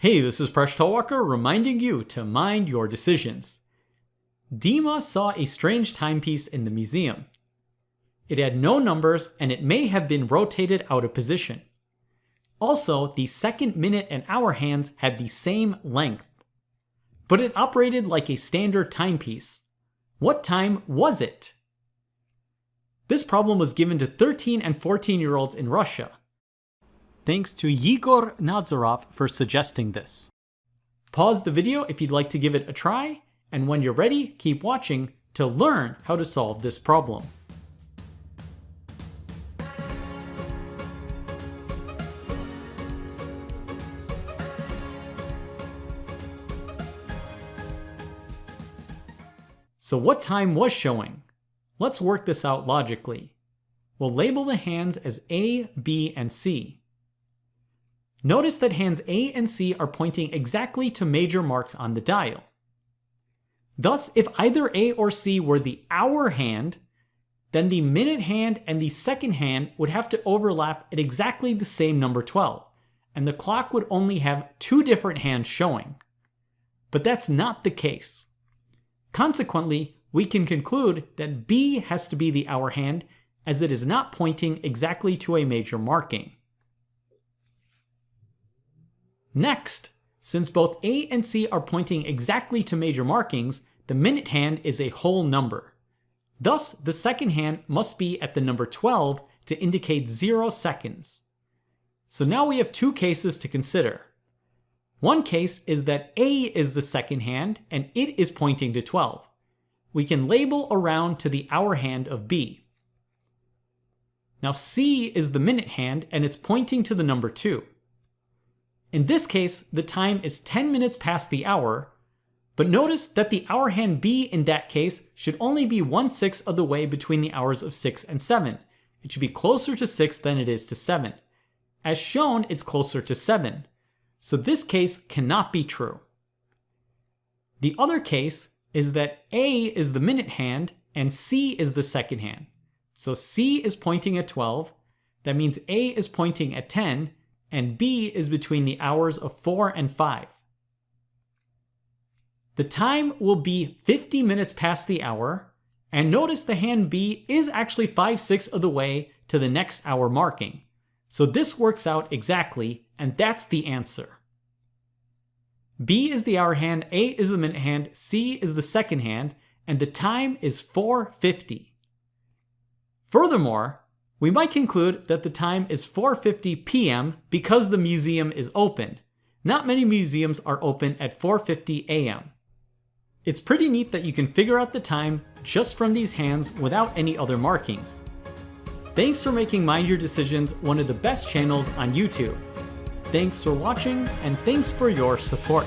Hey, this is Presh Talwalkar reminding you to mind your decisions. Dima saw a strange timepiece in the museum. It had no numbers and it may have been rotated out of position. Also, the second, minute, and hour hands had the same length. But it operated like a standard timepiece. What time was it? This problem was given to 13 and 14-year-olds in Russia. Thanks to Yegor Nazarov for suggesting this. Pause the video if you'd like to give it a try, and when you're ready, keep watching to learn how to solve this problem. So what time was showing? Let's work this out logically. We'll label the hands as A, B, and C. Notice that hands A and C are pointing exactly to major marks on the dial. Thus, if either A or C were the hour hand, then the minute hand and the second hand would have to overlap at exactly the same number 12, and the clock would only have two different hands showing. But that's not the case. Consequently, we can conclude that B has to be the hour hand, as it is not pointing exactly to a major marking. Next, since both A and C are pointing exactly to major markings, the minute hand is a whole number. Thus, the second hand must be at the number 12 to indicate 0 seconds. So now we have two cases to consider. One case is that A is the second hand and it is pointing to 12. We can label around to the hour hand of B. Now C is the minute hand and it's pointing to the number 2. In this case, the time is 10 minutes past the hour, but notice that the hour hand B in that case should only be 1/6 of the way between the hours of 6 and 7. It should be closer to 6 than it is to 7. As shown, it's closer to 7. So this case cannot be true. The other case is that A is the minute hand and C is the second hand. So C is pointing at 12, that means A is pointing at 10, and B is between the hours of 4 and 5. The time will be 50 minutes past the hour, and notice the hand B is actually 5/6 of the way to the next hour marking. So this works out exactly, and that's the answer. B is the hour hand, A is the minute hand, C is the second hand, and the time is 4:50. Furthermore, we might conclude that the time is 4:50 p.m. because the museum is open. Not many museums are open at 4:50 a.m. It's pretty neat that you can figure out the time just from these hands without any other markings. Thanks for making Mind Your Decisions one of the best channels on YouTube. Thanks for watching, and thanks for your support.